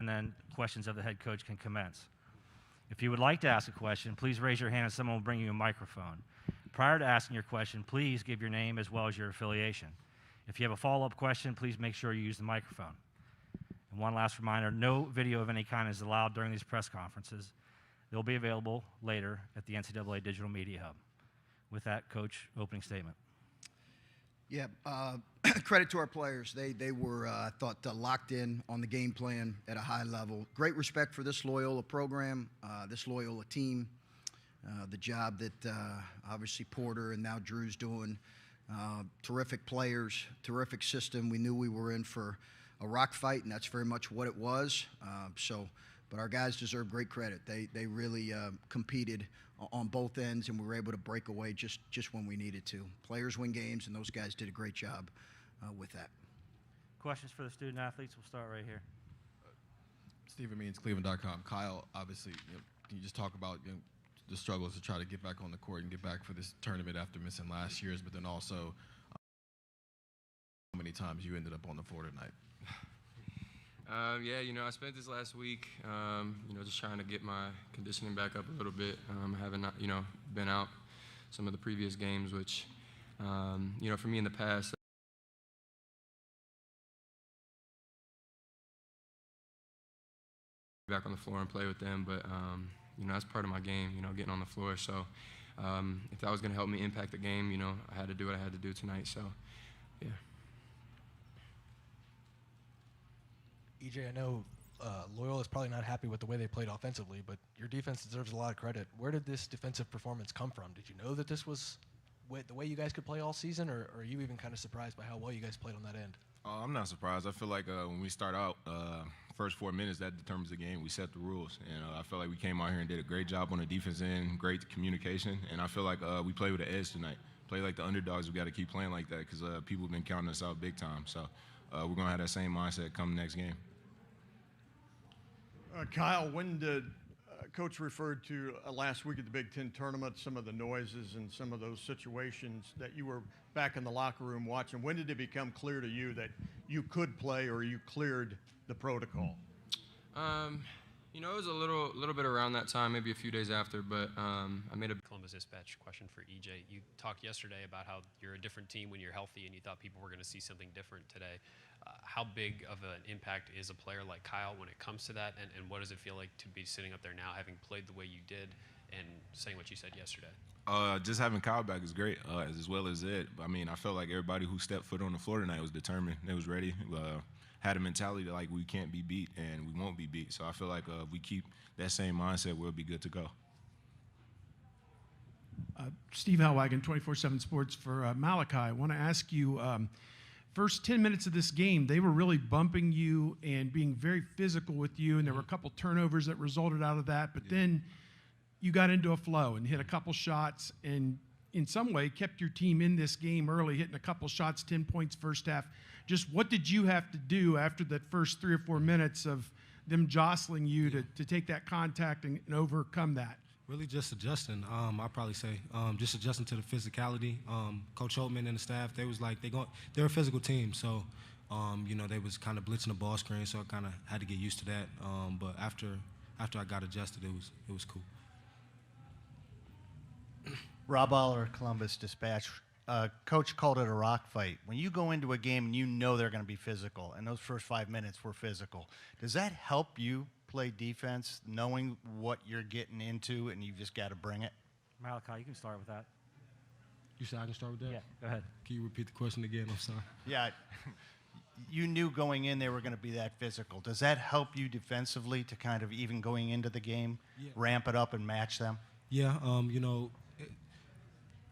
and then questions of the head coach can commence. If you would like to ask a question, please raise your hand and someone will bring you a microphone. Prior to asking your question, please give your name as well as your affiliation. If you have a follow-up question, please make sure you use the microphone. And one last reminder, no video of any kind is allowed during these press conferences. They'll be available later at the NCAA Digital Media Hub. With that, Coach, opening statement. Yeah, credit to our players. They were, I thought, locked in on the game plan at a high level. Great respect for this Loyola program, this Loyola team, the job that obviously Porter and now Drew's doing. Terrific players, terrific system. We knew we were in for a rock fight, and that's very much what it was. But our guys deserve great credit. They really competed on both ends, and we were able to break away just when we needed to. Players win games, and those guys did a great job with that. Questions for the student athletes? We'll start right here. Stephen Means, Cleveland.com. Kyle, obviously, can you just talk about the struggles to try to get back on the court and get back for this tournament after missing last year's, but then also how many times you ended up on the floor tonight? Yeah, I spent this last week, just trying to get my conditioning back up a little bit. I haven't, been out some of the previous games, which, for me in the past, back on the floor and play with them, but, that's part of my game, getting on the floor. So if that was going to help me impact the game, I had to do what I had to do tonight. So, yeah. EJ, I know Loyola is probably not happy with the way they played offensively, but your defense deserves a lot of credit. Where did this defensive performance come from? Did you know that this was the way you guys could play all season, or are you even kind of surprised by how well you guys played on that end? I'm not surprised. I feel like when we start out, first 4 minutes, that determines the game. We set the rules. And I feel like we came out here and did a great job on the defense end, great communication. And I feel like we played with an edge tonight. Play like the underdogs. We got to keep playing like that because people have been counting us out big time. So we're going to have that same mindset come next game. Kyle, when did Coach referred to last week at the Big Ten tournament, some of the noises and some of those situations that you were back in the locker room watching? When did it become clear to you that you could play or you cleared the protocol? It was a little bit around that time, maybe a few days after, but I made a Columbus Dispatch question for EJ. You talked yesterday about how you're a different team when you're healthy and you thought people were going to see something different today. How big of an impact is a player like Kyle when it comes to that, and what does it feel like to be sitting up there now having played the way you did and saying what you said yesterday? Just having Kyle back is great, as well as Ed. I mean, I felt like everybody who stepped foot on the floor tonight was determined. They was ready, had a mentality that, like, we can't be beat and we won't be beat. So I feel like if we keep that same mindset, we'll be good to go. Steve Hellwagon, 24/7 Sports for Malachi. I want to ask you, first 10 minutes of this game, they were really bumping you and being very physical with you, and there were a couple turnovers that resulted out of that. But then you got into a flow and hit a couple shots and in some way kept your team in this game early, hitting a couple shots, 10 points first half. Just what did you have to do after that first 3 or 4 minutes of them jostling you to take that contact and overcome that? Really just adjusting. I'd probably say just adjusting to the physicality. Coach Holtmann and the staff, they was like, they're a physical team. So, they was kind of blitzing the ball screen, so I kind of had to get used to that. But after I got adjusted, it was cool. Rob Aller, Columbus Dispatch. Coach called it a rock fight. When you go into a game and you know they're going to be physical, and those first 5 minutes were physical, does that help you play defense, knowing what you're getting into, and you just got to bring it? Malachi, you can start with that. You said I can start with that? Yeah, go ahead. Can you repeat the question again? I'm sorry. Yeah. You knew going in they were going to be that physical. Does that help you defensively to kind of even going into the game, ramp it up and match them? Yeah,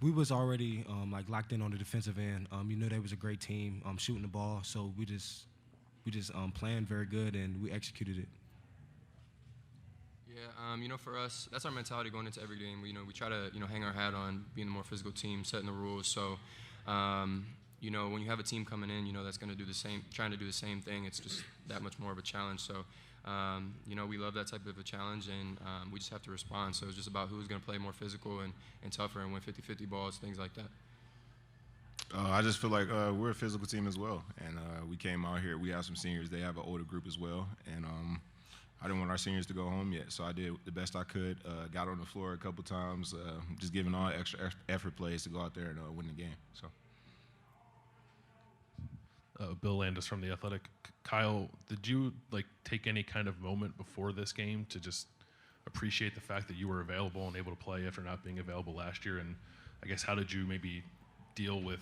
we was already locked in on the defensive end. They was a great team shooting the ball, so we just planned very good and we executed it. Yeah, for us, that's our mentality going into every game. We try to hang our hat on being the more physical team, setting the rules. So, when you have a team coming in, that's going to do the same, trying to do the same thing. It's just that much more of a challenge. So, we love that type of a challenge, and we just have to respond. So it's just about who's going to play more physical and tougher and win 50-50 balls, things like that. I just feel like we're a physical team as well, and we came out here. We have some seniors. They have an older group as well, and I didn't want our seniors to go home yet, so I did the best I could. Got on the floor a couple times, just giving all extra effort plays to go out there and win the game. So. Bill Landis from The Athletic. Kyle, did you take any kind of moment before this game to just appreciate the fact that you were available and able to play after not being available last year? And I guess how did you maybe deal with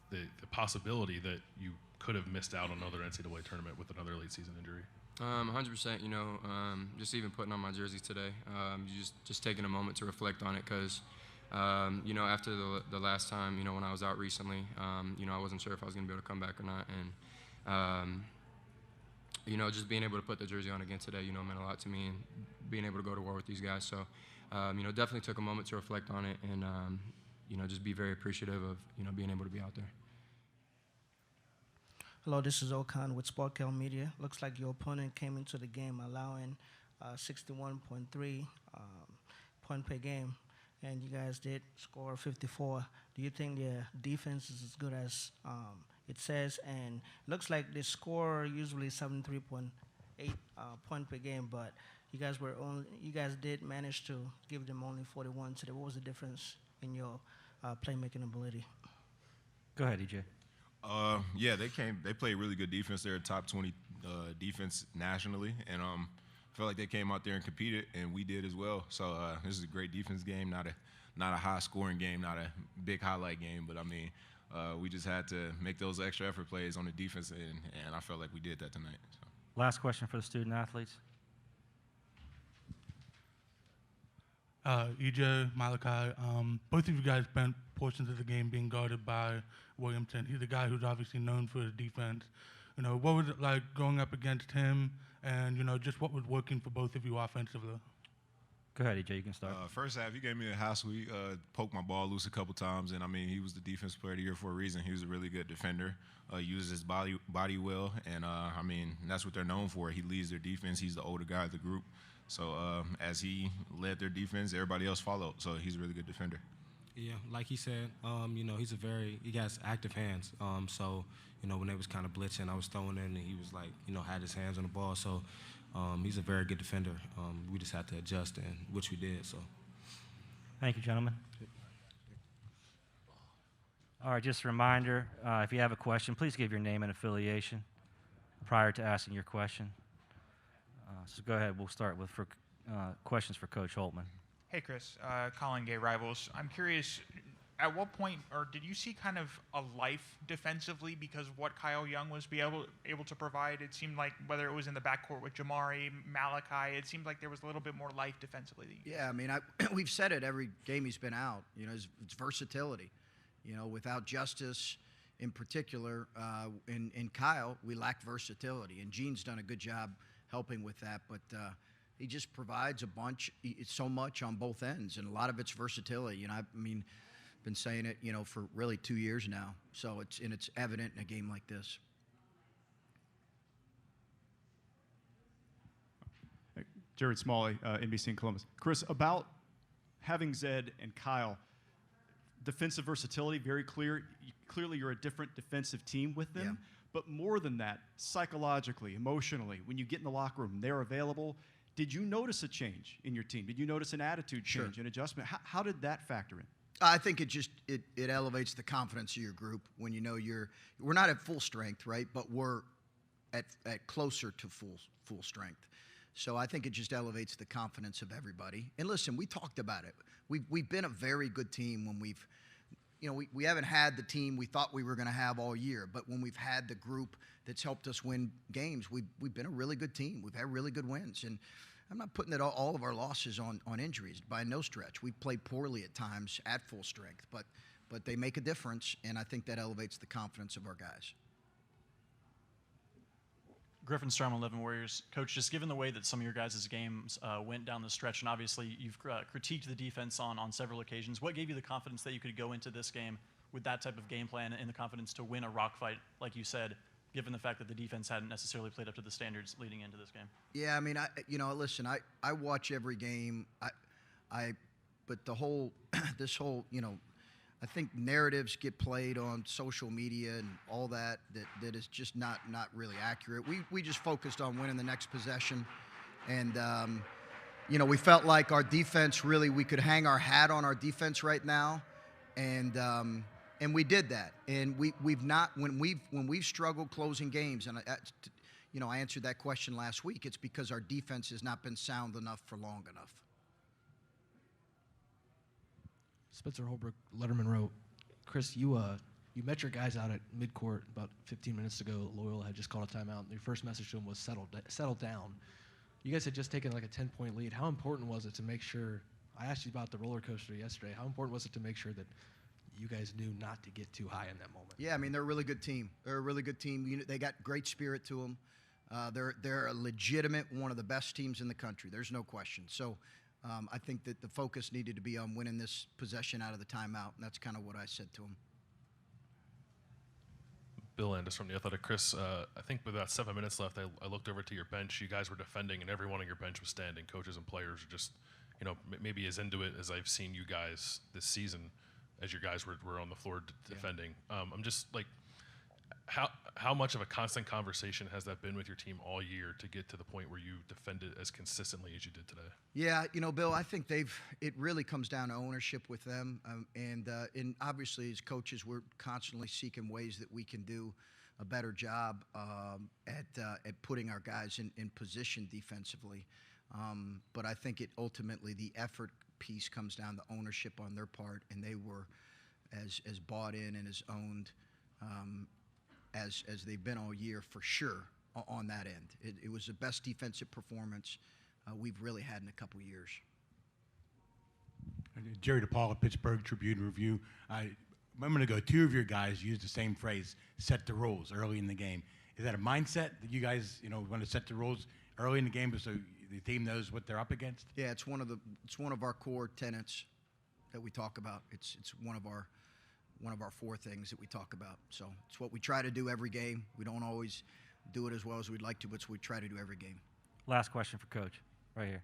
the possibility that you could have missed out on another NCAA tournament with another late season injury? 100%. Just even putting on my jersey today, just taking a moment to reflect on it, because after the last time, when I was out recently, I wasn't sure if I was going to be able to come back or not, and just being able to put the jersey on again today, meant a lot to me, and being able to go to war with these guys. So, definitely took a moment to reflect on it, and just be very appreciative of being able to be out there. Hello, this is Okan with Sportcal Media. Looks like your opponent came into the game allowing 61.3 point per game, and you guys did score 54. Do you think their defense is as good as it says? And looks like they score usually 73.8 point per game, but you guys did manage to give them only 41 today. What was the difference in your playmaking ability? Go ahead, EJ. Yeah, they played really good defense. They're a top 20 defense nationally, and I felt like they came out there and competed, and we did as well. So this is a great defense game, not a high scoring game, not a big highlight game, but I mean, we just had to make those extra effort plays on the defense end, and I felt like we did that tonight. So. Last question for the student athletes. EJ, Malachi, both of you guys spent portions of the game being guarded by Williamson. He's a guy who's obviously known for his defense. What was it like going up against him, and just what was working for both of you offensively? Go ahead, EJ, you can start. First half, he gave me a hassle. He poked my ball loose a couple times, and I mean, he was the defensive player of the year for a reason. He was a really good defender, uses his body well, and I mean, that's what they're known for. He leads their defense. He's the older guy of the group. So as he led their defense, everybody else followed. So he's a really good defender. Yeah, like he said, he has active hands. So, when they was kind of blitzing, I was throwing in, and he was had his hands on the ball. So he's a very good defender. We just had to adjust, and which we did. So. Thank you, gentlemen. All right, just a reminder, if you have a question, please give your name and affiliation prior to asking your question. So go ahead. We'll start with questions for Coach Holtmann. Hey, Chris. Colin Gay, Rivals. I'm curious, at what point, or did you see kind of a life defensively because of what Kyle Young was able to provide? It seemed like whether it was in the backcourt with Jamari, Malachi, it seemed like there was a little bit more life defensively. Yeah, I mean, we've said it every game he's been out. It's versatility. Without Justice in particular, in Kyle, we lacked versatility, and Gene's done a good job helping with that, but he just provides so much on both ends, and a lot of it's versatility. I mean, been saying it, for really 2 years now. So it's evident in a game like this. Jared Smalley, NBC in Columbus. Chris, about having Zed and Kyle, defensive versatility, very clear. Clearly, you're a different defensive team with them. Yeah. But more than that, psychologically, emotionally, when you get in the locker room, they're available. Did you notice a change in your team? Did you notice an attitude change, an adjustment? How did that factor in? I think it elevates the confidence of your group when we're not at full strength, right? But we're at closer to full strength. So I think it just elevates the confidence of everybody. And listen, we talked about it. We've been a very good team when we haven't had the team we thought we were going to have all year, but when we've had the group that's helped us win games, we've been a really good team. We've had really good wins, and I'm not putting all of our losses on injuries by no stretch. We played poorly at times at full strength, but they make a difference, and I think that elevates the confidence of our guys. Griffin Strom, 11 Warriors. Coach, just given the way that some of your guys' games went down the stretch, and obviously you've critiqued the defense on several occasions, what gave you the confidence that you could go into this game with that type of game plan and the confidence to win a rock fight, like you said, given the fact that the defense hadn't necessarily played up to the standards leading into this game? Yeah, I mean, listen, I watch every game. But the whole, I think narratives get played on social media and all that is just not really accurate. We just focused on winning the next possession, And, we felt like our defense really, we could hang our hat on our defense right now. And we did that. And we've not, when we've struggled closing games, and I answered that question last week, it's because our defense has not been sound enough for long enough. Spencer Holbrook, Letterman wrote, Chris, you met your guys out at midcourt about 15 minutes ago. Loyola had just called a timeout. Your first message to them was settle down. You guys had just taken like a 10-point lead. How important was it to make sure, I asked you about the roller coaster yesterday, how important was it to make sure that you guys knew not to get too high in that moment? Yeah, I mean, they're a really good team. They're a really good team. They got great spirit to them. They're a legitimate, one of the best teams in the country. There's no question. So I think that the focus needed to be on winning this possession out of the timeout, and that's kind of what I said to them. Bill Landis from The Athletic. Chris, I think with about 7 minutes left, I looked over to your bench. You guys were defending, and everyone on your bench was standing. Coaches and players are just, maybe as into it as I've seen you guys this season as your guys were on the floor defending. I'm just like, how much of a constant conversation has that been with your team all year to get to the point where you defended as consistently as you did today? Yeah, Bill, I think it really comes down to ownership with them. And obviously as coaches, we're constantly seeking ways that we can do a better job at putting our guys in position defensively. But I think ultimately the effort piece comes down to ownership on their part, and they were as bought in and as owned as they've been all year for sure on that end. It was the best defensive performance we've really had in a couple years. Jerry DePaul, Pittsburgh Tribune Review. A moment ago, two of your guys used the same phrase, set the rules early in the game. Is that a mindset that you guys, want to set the rules early in the game so the team knows what they're up against? Yeah, it's one of our core tenets that we talk about. It's one of our 4 things that we talk about. So it's what we try to do every game. We don't always do it as well as we'd like to, but it's what we try to do every game. Last question for Coach, right here.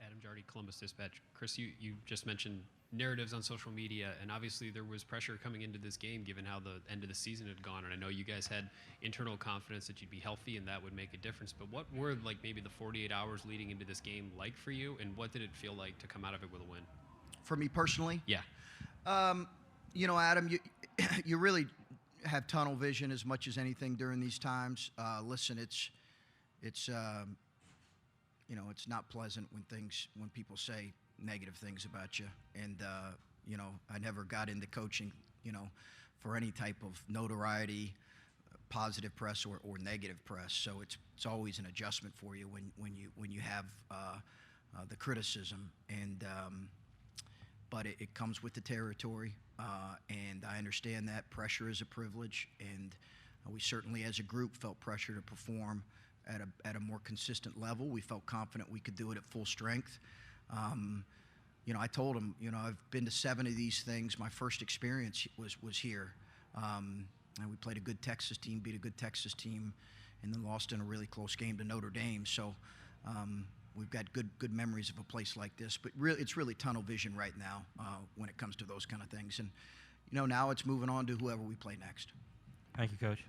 Adam Jardy, Columbus Dispatch. Chris, you just mentioned narratives on social media, and obviously there was pressure coming into this game given how the end of the season had gone, and I know you guys had internal confidence that you'd be healthy and that would make a difference, but what were like maybe the 48 hours leading into this game like for you, and what did it feel like to come out of it with a win? For me personally? Yeah. Adam, you really have tunnel vision as much as anything during these times. Listen, it's not pleasant when people say negative things about you. And, I never got into coaching, for any type of notoriety, positive press or negative press. So it's always an adjustment for you when you have the criticism. And but it comes with the territory, and I understand that pressure is a privilege, and we certainly as a group felt pressure to perform at a more consistent level. We felt confident we could do it at full strength. I told them, I've been to 7 of these things. My first experience was here. And we played a good Texas team, beat a good Texas team, and then lost in a really close game to Notre Dame. So we've got good memories of a place like this, but it's really tunnel vision right now when it comes to those kind of things. And now it's moving on to whoever we play next. Thank you, Coach.